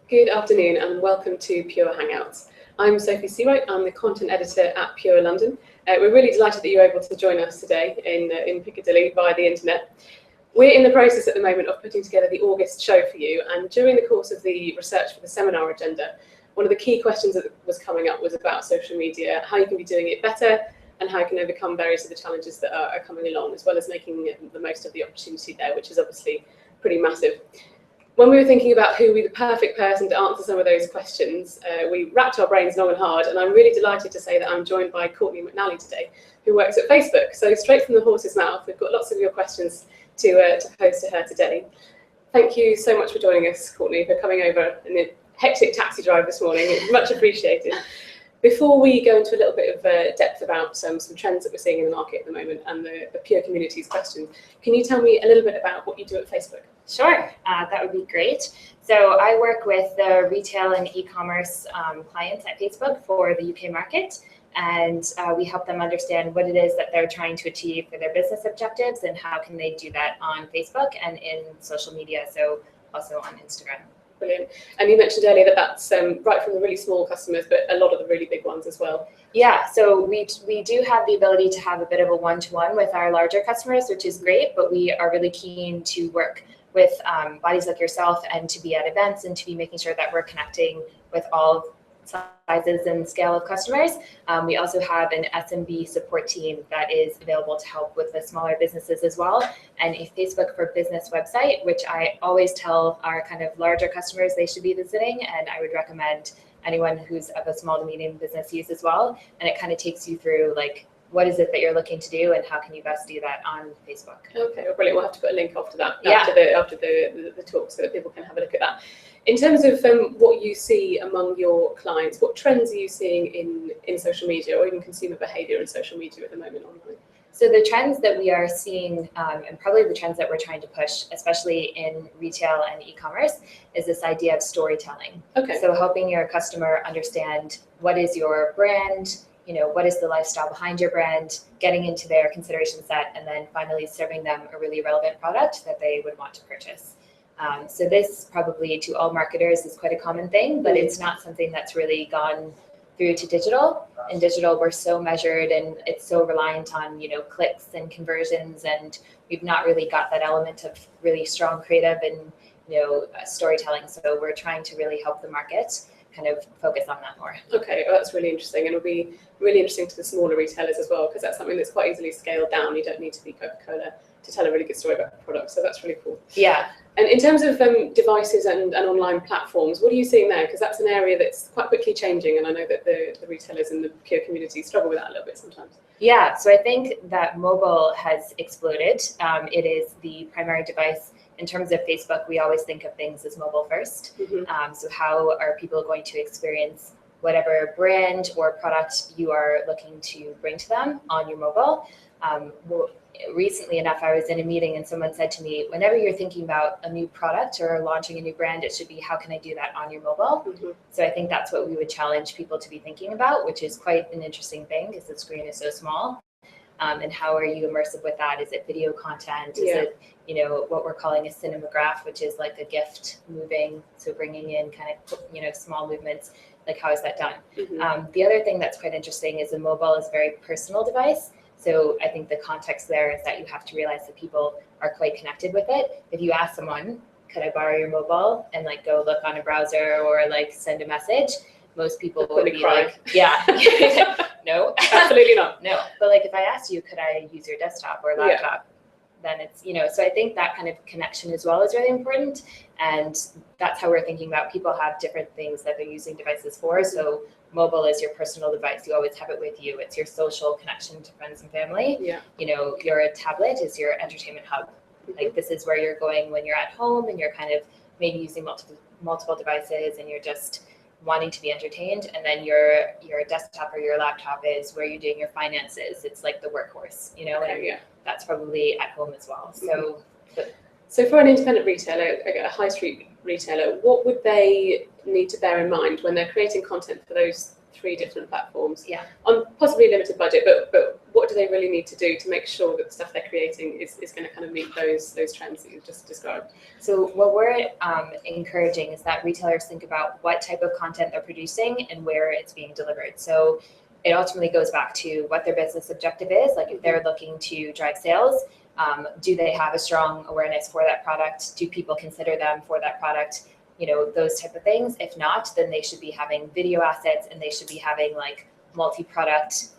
Good afternoon and welcome to Pure Hangouts. I'm Sophie Seawright, I'm the content editor at Pure London. We're really delighted that you're able to join us today in Piccadilly via the internet. We're in the process at the moment of putting together the August show for you, and during the course of the research for the seminar agenda, one of the key questions that was coming up was about social media, how you can be doing it better and how you can overcome various of the challenges that are coming along, as well as making the most of the opportunity there, which is obviously pretty massive. When we were thinking about who would be the perfect person to answer some of those questions, we racked our brains long and hard, and I'm really delighted to say that I'm joined by Courtney McNally today, who works at Facebook. So straight from the horse's mouth, we've got lots of your questions to pose to her today. Thank you so much for joining us, Courtney, for coming over in a hectic taxi drive this morning. It's much appreciated. Before we go into a little bit of depth about some trends that we're seeing in the market at the moment and the Pure Communities questions, can you tell me a little bit about what you do at Facebook? Sure, that would be great. So I work with the retail and e-commerce clients at Facebook for the UK market, and we help them understand what it is that they're trying to achieve for their business objectives and how can they do that on Facebook and in social media, so also on Instagram. Brilliant. And you mentioned earlier that that's right from the really small customers, but a lot of the really big ones as well. Yeah, so we do have the ability to have a bit of a one-to-one with our larger customers, which is great, but we are really keen to work with bodies like yourself and to be at events and to be making sure that we're connecting with all sizes and scale of customers. We also have an SMB support team that is available to help with the smaller businesses as well, and a Facebook for Business website, which I always tell our kind of larger customers they should be visiting, and I would recommend anyone who's of a small to medium business use as well. And it kind of takes you through like, what is it that you're looking to do and how can you best do that on Facebook? Okay, well, brilliant. We'll have to put a link after that, yeah. after the talk, so that people can have a look at that. In terms of what you see among your clients, what trends are you seeing in social media or even consumer behavior in social media at the moment online? So the trends that we are seeing, and probably the trends that we're trying to push, especially in retail and e-commerce, is this idea of storytelling. Okay. So helping your customer understand what is your brand, you know, what is the lifestyle behind your brand, getting into their consideration set, and then finally serving them a really relevant product that they would want to purchase. So this probably to all marketers is quite a common thing, but it's not something that's really gone through to digital. In digital, we're so measured and it's so reliant on, you know, clicks and conversions, and we've not really got that element of really strong creative and, you know, storytelling. So we're trying to really help the market kind of focus on that more. Okay, well, that's really interesting, and it'll be really interesting to the smaller retailers as well, because that's something that's quite easily scaled down. You don't need to be Coca-Cola to tell a really good story about the product, so that's really cool. Yeah. And in terms of devices and online platforms, what are you seeing there? Because that's an area that's quite quickly changing, and I know that the retailers in the Pure community struggle with that a little bit sometimes. Yeah, so I think that mobile has exploded. It is the primary device. In terms of Facebook, we always think of things as mobile first. Mm-hmm. So how are people going to experience whatever brand or product you are looking to bring to them on your mobile? Recently enough, I was in a meeting and someone said to me, whenever you're thinking about a new product or launching a new brand, it should be, how can I do that on your mobile? Mm-hmm. So I think that's what we would challenge people to be thinking about, which is quite an interesting thing because the screen is so small. And how are you immersive with that? Is it video content? Is it, you know, what we're calling a cinematograph, which is like a gift moving, so bringing in kind of, you know, small movements, like how is that done? Mm-hmm. The other thing that's quite interesting is the mobile is a very personal device. So I think the context there is that you have to realize that people are quite connected with it. If you ask someone, could I borrow your mobile and like go look on a browser or like send a message, most people would be like, yeah, no, absolutely not. No, but like if I asked you, could I use your desktop or laptop? Then it's, you know, so I think that kind of connection as well is really important. And that's how we're thinking about people have different things that they're using devices for. So mobile is your personal device. You always have it with you. It's your social connection to friends and family. Yeah. You know, your tablet is your entertainment hub. Mm-hmm. Like this is where you're going when you're at home and you're kind of maybe using multiple devices and you're just wanting to be entertained. And then your desktop or your laptop is where you're doing your finances. It's like the workhorse, you know, and that's probably at home as well. So, so for an independent retailer, a high street retailer, what would they need to bear in mind when they're creating content for those 3 different platforms? Yeah. On possibly a limited budget, but what do they really need to do to make sure that the stuff they're creating is going to kind of meet those trends that you just described? So what we're encouraging is that retailers think about what type of content they're producing and where it's being delivered. So it ultimately goes back to what their business objective is. Like if they're looking to drive sales, do they have a strong awareness for that product? Do people consider them for that product? You know, those type of things. If not, then they should be having video assets, and they should be having like multi-product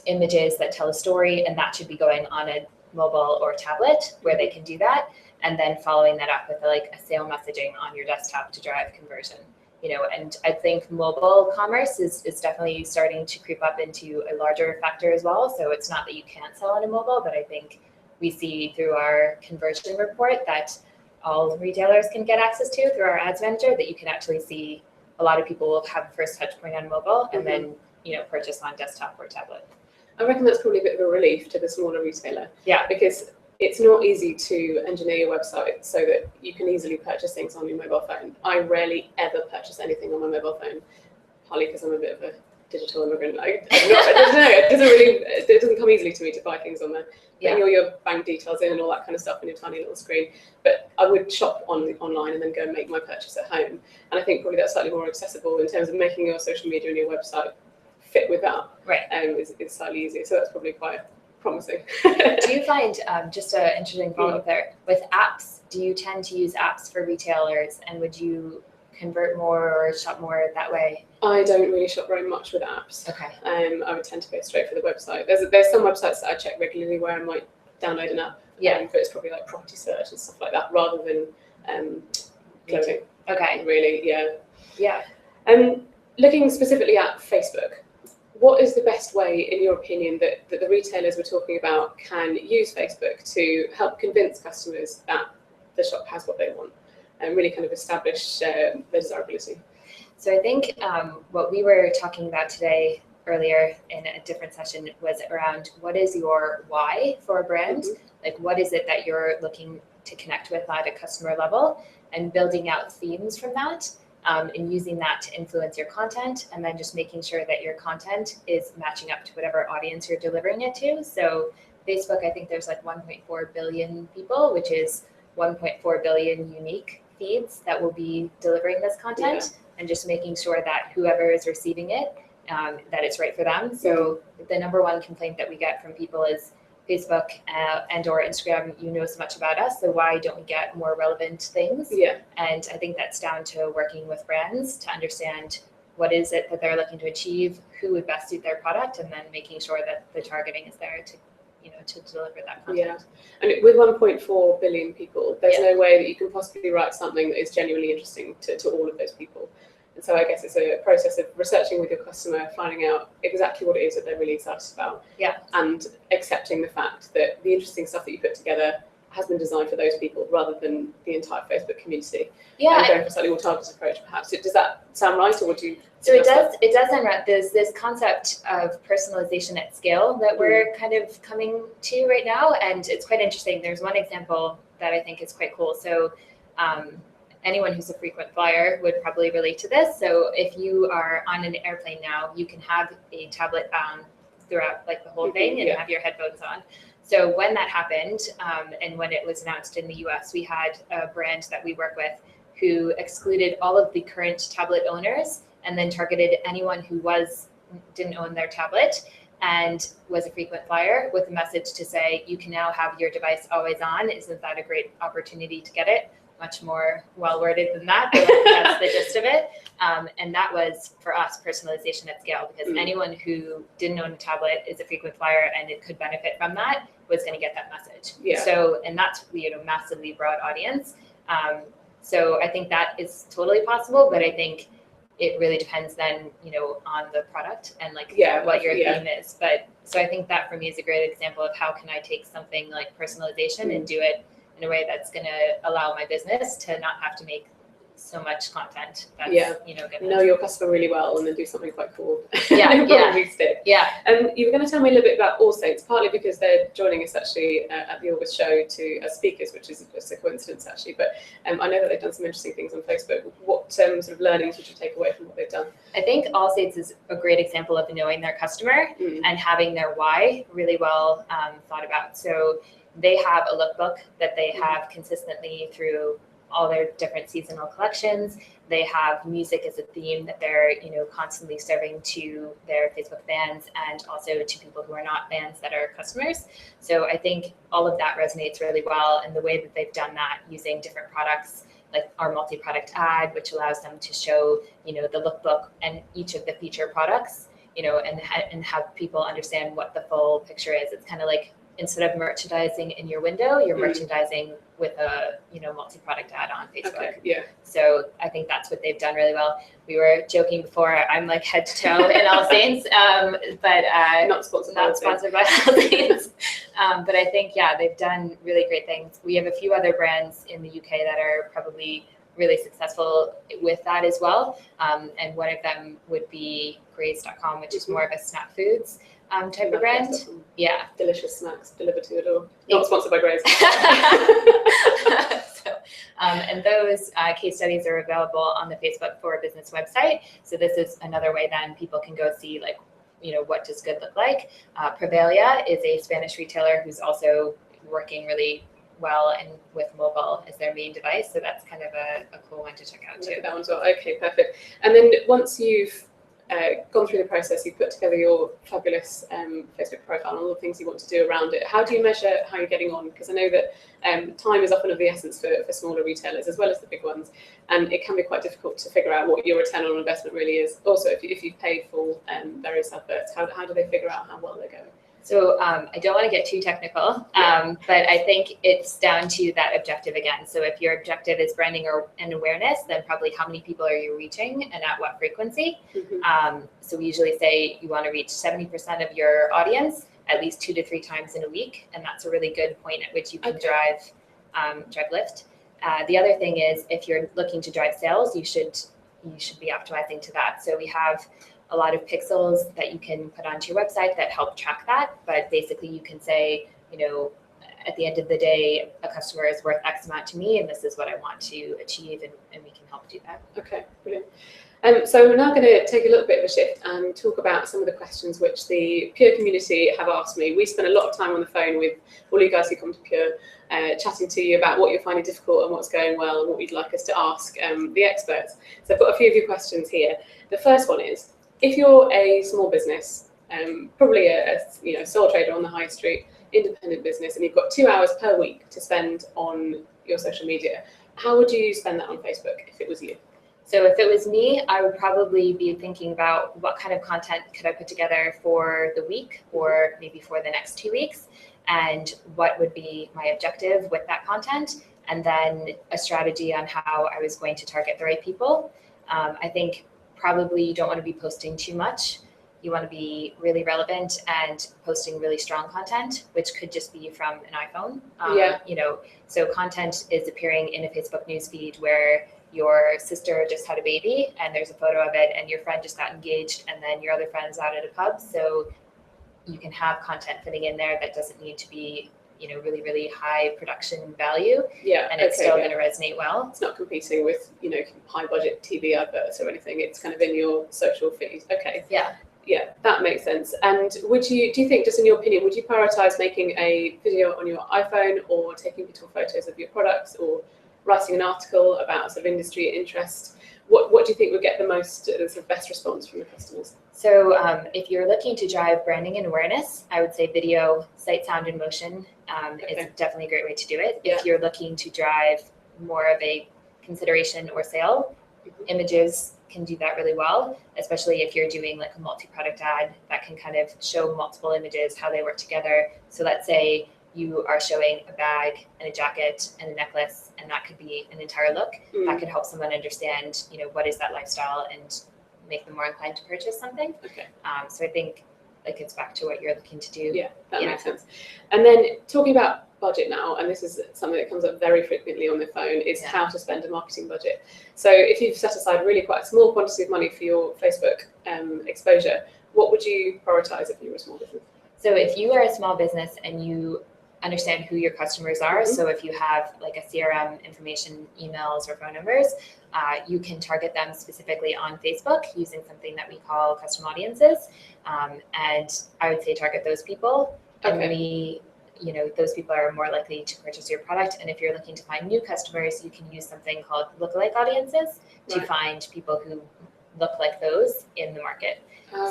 images that tell a story, and that should be going on a mobile or tablet where they can do that, and then following that up with like a sale messaging on your desktop to drive conversion. You know, and I think mobile commerce is definitely starting to creep up into a larger factor as well. So it's not that you can't sell on a mobile, but I think we see through our conversion report that all retailers can get access to through our ads manager, that you can actually see a lot of people will have a first touch point on mobile and then, you know, purchase on desktop or tablet. I reckon that's probably a bit of a relief to the smaller retailer. Yeah. Because it's not easy to engineer your website so that you can easily purchase things on your mobile phone. I rarely ever purchase anything on my mobile phone, partly because I'm a bit of a digital immigrant. I don't know, it doesn't come easily to me to buy things on there. Putting all your bank details in and all that kind of stuff on your tiny little screen. But I would shop online and then go and make my purchase at home. And I think probably that's slightly more accessible in terms of making your social media and your website fit with that. Right. It's slightly easier. So that's probably quite promising. Do you find, just an interesting follow-up there, with apps, do you tend to use apps for retailers, and would you convert more or shop more that way? I don't really shop very much with apps. Okay. I would tend to go straight for the website. There's some websites that I check regularly where I might download an app. Yeah. But it's probably like property search and stuff like that, rather than clothing. Okay. Really, yeah. Yeah. Looking specifically at Facebook, what is the best way, in your opinion, that the retailers we're talking about can use Facebook to help convince customers that the shop has what they want and really kind of establish their desirability? So I think what we were talking about today earlier in a different session was around what is your why for a brand? Like what is it that you're looking to connect with at a customer level, and building out themes from that. And using that to influence your content, and then just making sure that your content is matching up to whatever audience you're delivering it to. So Facebook, I think there's like 1.4 billion people, which is 1.4 billion unique feeds that will be delivering this content, and just making sure that whoever is receiving it, that it's right for them. So the number one complaint that we get from people is Facebook and or Instagram, you know so much about us, so why don't we get more relevant things? Yeah. And I think that's down to working with brands to understand what is it that they're looking to achieve, who would best suit their product, and then making sure that the targeting is there to, you know, to deliver that content. Yeah, and with 1.4 billion people, there's no way that you can possibly write something that is genuinely interesting to all of those people. And so I guess it's a process of researching with your customer, finding out exactly what it is that they're really excited about, and accepting the fact that the interesting stuff that you put together has been designed for those people rather than the entire Facebook community. And going for a slightly more targeted approach, perhaps. Does that sound right, or would you? So it does sound right. There's this concept of personalization at scale that we're kind of coming to right now, and it's quite interesting. There's one example that I think is quite cool. So anyone who's a frequent flyer would probably relate to this. So if you are on an airplane now, you can have a tablet on throughout like the whole thing and have your headphones on. So when that happened, and when it was announced in the US, we had a brand that we work with who excluded all of the current tablet owners and then targeted anyone who didn't own their tablet and was a frequent flyer with a message to say, you can now have your device always on. Isn't that a great opportunity to get it? Much more well-worded than that, but that's the gist of it. And that was, for us, personalization at scale, because anyone who didn't own a tablet is a frequent flyer and it could benefit from that, was going to get that message. So, and that's, you know, massively broad audience. So I think that is totally possible, but I think it really depends then, you know, on the product and like what your theme is. But so I think that for me is a great example of how can I take something like personalization and do it in a way that's going to allow my business to not have to make so much content that's gonna know your customer really well and then do something quite cool. Yeah, Probably stick. Yeah. And you were going to tell me a little bit about All Saints, partly because they're joining us actually at the August show as speakers, which is just a coincidence actually. But I know that they've done some interesting things on Facebook. What sort of learnings would you take away from what they've done? I think All Saints is a great example of knowing their customer and having their why really well thought about. So they have a lookbook that they have consistently through all their different seasonal collections. They have music as a theme that they're constantly serving to their Facebook fans and also to people who are not fans that are customers. So I think all of that resonates really well, and the way that they've done that using different products like our multi-product ad, which allows them to show the lookbook and each of the feature products, and have people understand what the full picture is. It's kind of like, instead of merchandising in your window, you're merchandising with a multi-product ad on Facebook. Okay, yeah. So I think that's what they've done really well. We were joking before, I'm like head to toe in All Saints, but not sponsored by All Saints. But I think they've done really great things. We have a few other brands in the UK that are probably really successful with that as well. And one of them would be Graze.com, which is more of a snack foods type of brand. Yeah. Delicious snacks delivered to your door. Not sponsored by Graze. And those case studies are available on the Facebook for Business website. So this is another way then people can go see what does good look like. Prevalia is a Spanish retailer who's also working really well and with mobile as their main device. So that's kind of a cool one to check out too. Look at that one as well. Okay, perfect. And then once you've gone through the process, you put together your fabulous Facebook profile and all the things you want to do around it. How do you measure how you're getting on? Because I know that time is often of the essence for smaller retailers as well as the big ones, and it can be quite difficult to figure out what your return on investment really is. Also, if you've paid for various adverts, how do they figure out how well they're going? So I don't want to get too technical, but I think it's down to that objective again. So if your objective is branding and awareness, then probably how many people are you reaching and at what frequency? So we usually say you want to reach 70% of your audience at least 2 to 3 times in a week, and that's a really good point at which you can drive lift. The other thing is, if you're looking to drive sales, you should be optimizing to that. So we have a lot of pixels that you can put onto your website that help track that. But basically you can say, at the end of the day, a customer is worth X amount to me, and this is what I want to achieve, and we can help do that. Okay, brilliant. So we're now going to take a little bit of a shift and talk about some of the questions which the Pure community have asked me. We spend a lot of time on the phone with all you guys who come to Pure, chatting to you about what you're finding difficult and what's going well and what you'd like us to ask the experts. So I've got a few of your questions here. The first one is, if you're a small business, probably a sole trader on the high street, independent business, and you've got 2 hours per week to spend on your social media, how would you spend that on Facebook if it was you? So if it was me, I would probably be thinking about what kind of content could I put together for the week or maybe for the next 2 weeks, and what would be my objective with that content, and then a strategy on how I was going to target the right people. I think probably you don't want to be posting too much. You want to be really relevant and posting really strong content, which could just be from an iPhone. So content is appearing in a Facebook newsfeed where your sister just had a baby and there's a photo of it, and your friend just got engaged, and then your other friend's out at a pub. So you can have content fitting in there that doesn't need to be really, really high production value. And it's still going to resonate well. It's not competing with, high budget TV adverts or anything. It's kind of in your social feed. Okay. Yeah, that makes sense. And do you think, just in your opinion, would you prioritize making a video on your iPhone or taking beautiful photos of your products or writing an article about sort of industry interest? What do you think would get the most, sort of best response from the customers? So if you're looking to drive branding and awareness, I would say video, sight, sound, and motion is definitely a great way to do it. If you're looking to drive more of a consideration or sale, images can do that really well, especially if you're doing like a multi-product ad that can kind of show multiple images, how they work together. So let's say you are showing a bag and a jacket and a necklace, and that could be an entire look. That could help someone understand, what is that lifestyle, and make them more inclined to purchase something. So I think it gets back to what you're looking to do. Yeah, that makes sense. And then talking about budget now, and this is something that comes up very frequently on the phone, is how to spend a marketing budget. So if you've set aside really quite a small quantity of money for your Facebook exposure, what would you prioritize if you were a small business? So if you are a small business and you understand who your customers are, so if you have like a CRM information, emails or phone numbers, you can target them specifically on Facebook using something that we call custom audiences. And I would say target those people. And those people are more likely to purchase your product. And if you're looking to find new customers, you can use something called lookalike audiences to find people who look like those in the market.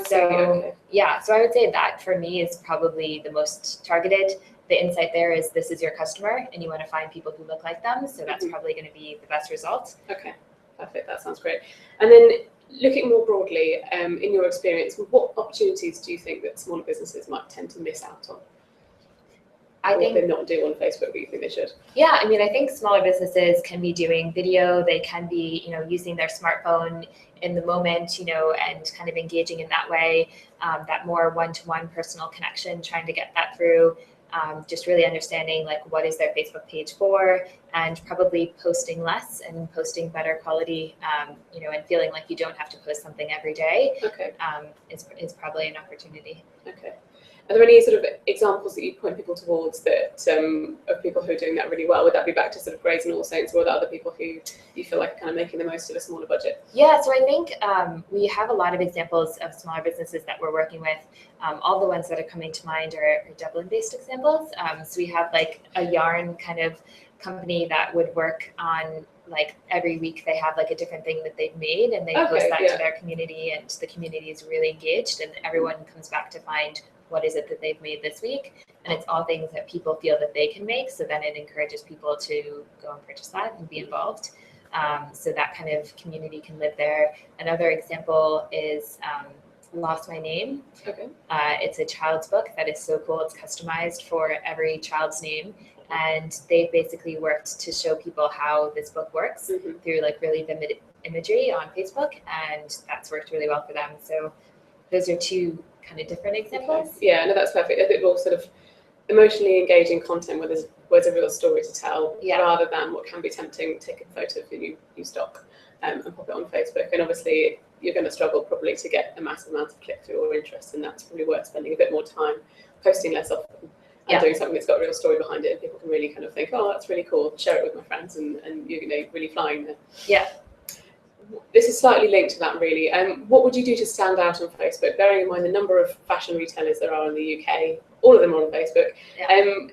So I would say that for me is probably the most targeted. The insight there is this is your customer and you want to find people who look like them. So that's probably going to be the best result. Okay, perfect. That sounds great. And then looking more broadly, in your experience, what opportunities do you think that smaller businesses might tend to miss out on? I think they not do on Facebook, but you think they should? Yeah, I mean, I think smaller businesses can be doing video. They can be, using their smartphone in the moment, and kind of engaging in that way. That more one-to-one personal connection, trying to get that through. Just really understanding like what is their Facebook page for, and probably posting less and posting better quality, and feeling like you don't have to post something every day. Is probably an opportunity. Okay. Are there any sort of examples that you point people towards that of people who are doing that really well? Would that be back to sort of Grays and All Saints, or are there other people who you feel like are kind of making the most of a smaller budget? Yeah, so I think we have a lot of examples of smaller businesses that we're working with. All the ones that are coming to mind are Dublin-based examples. So we have like a yarn kind of company that would work on like every week they have like a different thing that they've made, and they post that to their community, and the community is really engaged, and everyone comes back to find what is it that they've made this week, and it's all things that people feel that they can make, so then it encourages people to go and purchase that and be involved. So that kind of community can live there. Another example is Lost My Name. It's a child's book that is so cool. It's customized for every child's name, and they basically worked to show people how this book works through like really vivid imagery on Facebook, and that's worked really well for them. So those are two kind of different examples. Yeah, no, that's perfect. A bit more sort of emotionally engaging content where there's a real story to tell, rather than what can be tempting, take a photo of your new stock and pop it on Facebook. And obviously you're going to struggle probably to get a massive amount of click-through or interest, and that's probably worth spending a bit more time posting less often and doing something that's got a real story behind it, and people can really kind of think, oh, that's really cool, share it with my friends, and you're really flying there. Yeah. This is slightly linked to that, really. What would you do to stand out on Facebook, bearing in mind the number of fashion retailers there are in the UK? All of them are on Facebook.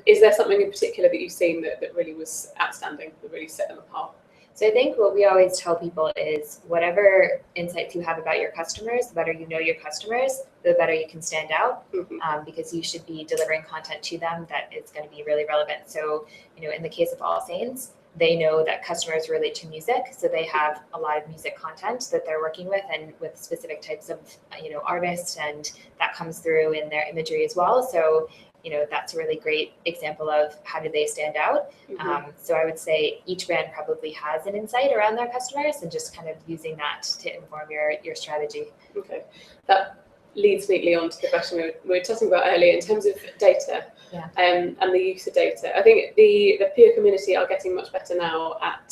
Is there something in particular that you've seen that really was outstanding, that really set them apart? So I think what we always tell people is whatever insights you have about your customers, the better you know your customers, the better you can stand out, because you should be delivering content to them that is going to be really relevant. So, in the case of All Saints, they know that customers relate to music, so they have a lot of music content that they're working with, and with specific types of artists, and that comes through in their imagery as well. So that's a really great example of how do they stand out. So I would say each brand probably has an insight around their customers, and just kind of using that to inform your strategy. Okay, that leads neatly on to the question we were talking about earlier in terms of data. And the use of data. I think the Pure community are getting much better now at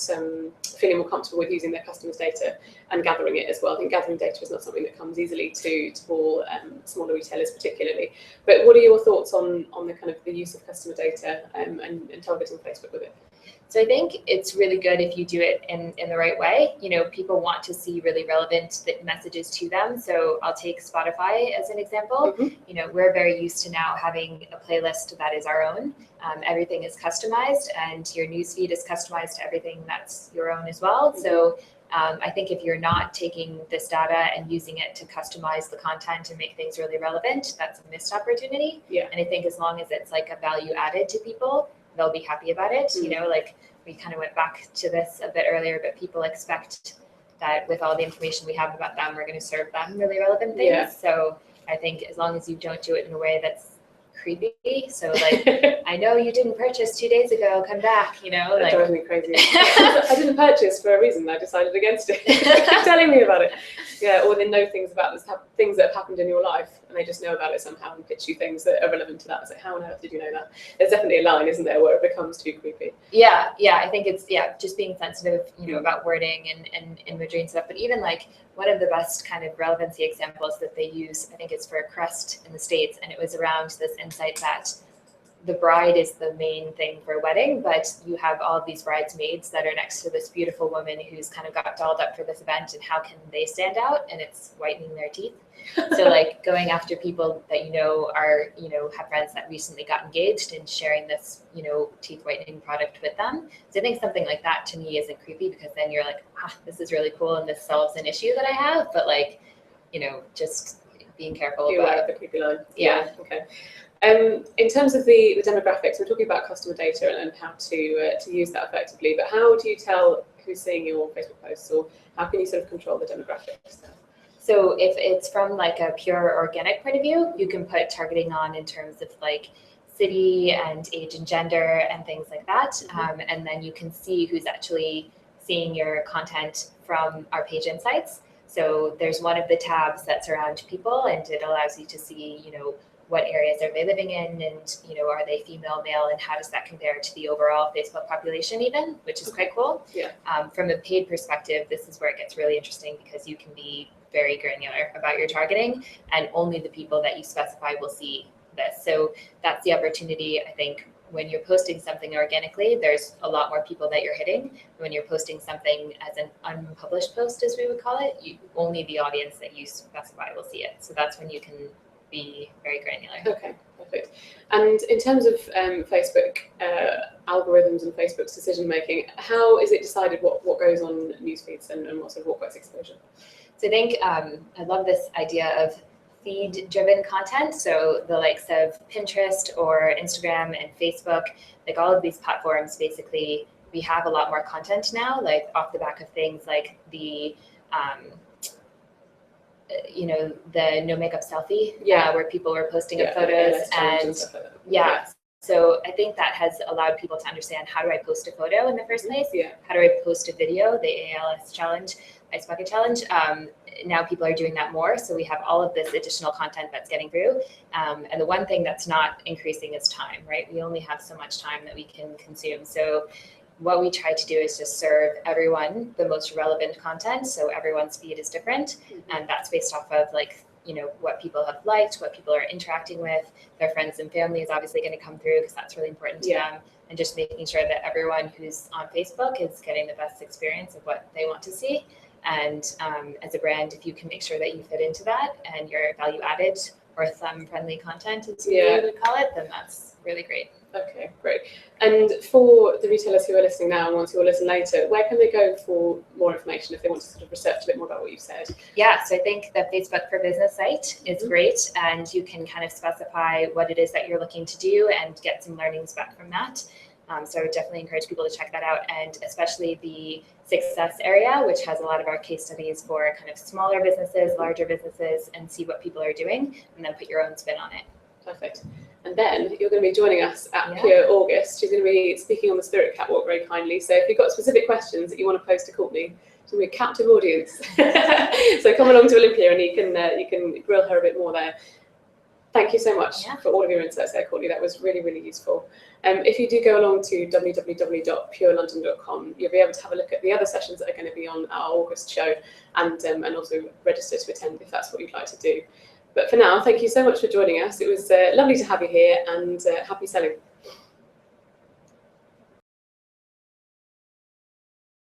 feeling more comfortable with using their customers' data and gathering it as well. I think gathering data is not something that comes easily to all smaller retailers particularly. But what are your thoughts on the kind of the use of customer data and targeting Facebook with it? So I think it's really good if you do it in the right way. People want to see really relevant messages to them. So I'll take Spotify as an example. We're very used to now having a playlist that is our own. Everything is customized, and your newsfeed is customized to everything that's your own as well. So I think if you're not taking this data and using it to customize the content and make things really relevant, that's a missed opportunity. And I think as long as it's like a value added to people, they'll be happy about it. Like we kind of went back to this a bit earlier, but people expect that with all the information we have about them, we're going to serve them really relevant things. So I think as long as you don't do it in a way that's creepy. So like, I know you didn't purchase 2 days ago, come back, you know? That Like, drives me crazy. I didn't purchase for a reason. I decided against it. Keep telling me about it. Yeah, or they know things about this, things that have happened in your life, and they just know about it somehow and pitch you things that are relevant to that. It's like, how on earth did you know that? There's definitely a line, isn't there, where it becomes too creepy. Yeah, I think it's just being sensitive, about wording and imagery and stuff. But even like one of the best kind of relevancy examples that they use, I think it's for Crest in the States, and it was around this insight that the bride is the main thing for a wedding, but you have all of these bridesmaids that are next to this beautiful woman who's kind of got dolled up for this event, and how can they stand out? And it's whitening their teeth. So like going after people that are have friends that recently got engaged and sharing this teeth whitening product with them. So I think something like that to me isn't creepy, because then you're like, this is really cool and this solves an issue that I have, but like just being careful Be about aware of the creepy line. Yeah. Okay. In terms of the demographics, we're talking about customer data and how to use that effectively. But how do you tell who's seeing your Facebook posts, or how can you sort of control the demographics? So if it's from like a pure organic point of view, you can put targeting on in terms of like city and age and gender and things like that. And then you can see who's actually seeing your content from our page insights. So there's one of the tabs that's around people, and it allows you to see, what areas are they living in, and are they female, male, and how does that compare to the overall Facebook population even, which is quite cool. Yeah. From a paid perspective, this is where it gets really interesting, because you can be very granular about your targeting, and only the people that you specify will see this. So that's the opportunity, I think. When you're posting something organically, there's a lot more people that you're hitting. When you're posting something as an unpublished post, as we would call it, only the audience that you specify will see it. So that's when you can be very granular. Okay, perfect. And in terms of Facebook algorithms and Facebook's decision making, how is it decided what goes on news feeds and what gets exposure? So I think I love this idea of feed-driven content. So the likes of Pinterest or Instagram and Facebook, like all of these platforms, basically, we have a lot more content now, like off the back of things like the the no makeup selfie, where people were posting up photos, and so I think that has allowed people to understand, how do I post a photo in the first place? How do I post a video? The ALS challenge, Ice Bucket Challenge. Now people are doing that more, so we have all of this additional content that's getting through. And the one thing that's not increasing is time, right? We only have so much time that we can consume. So what we try to do is just serve everyone the most relevant content. So everyone's feed is different, and that's based off of what people have liked, what people are interacting with. Their friends and family is obviously going to come through, because that's really important to them. And just making sure that everyone who's on Facebook is getting the best experience of what they want to see. And as a brand, if you can make sure that you fit into that and you're value added or thumb-friendly content, as we would call it, then that's really great. Okay, great. And for the retailers who are listening now and ones who will listen later, where can they go for more information if they want to sort of research a bit more about what you've said? Yeah, so I think the Facebook for Business site is great, and you can kind of specify what it is that you're looking to do and get some learnings back from that. So I would definitely encourage people to check that out, and especially the success area, which has a lot of our case studies for kind of smaller businesses, larger businesses, and see what people are doing, and then put your own spin on it. Perfect. And then you're going to be joining us at Pure August. She's going to be speaking on the Spirit Catwalk very kindly. So if you've got specific questions that you want to pose to Courtney, it's going to be a captive audience. So come along to Olympia and you can grill her a bit more there. Thank you so much for all of your insights there, Courtney. That was really, really useful. If you do go along to www.purelondon.com, you'll be able to have a look at the other sessions that are going to be on our August show, and also register to attend if that's what you'd like to do. But for now, thank you so much for joining us. It was lovely to have you here, and happy selling.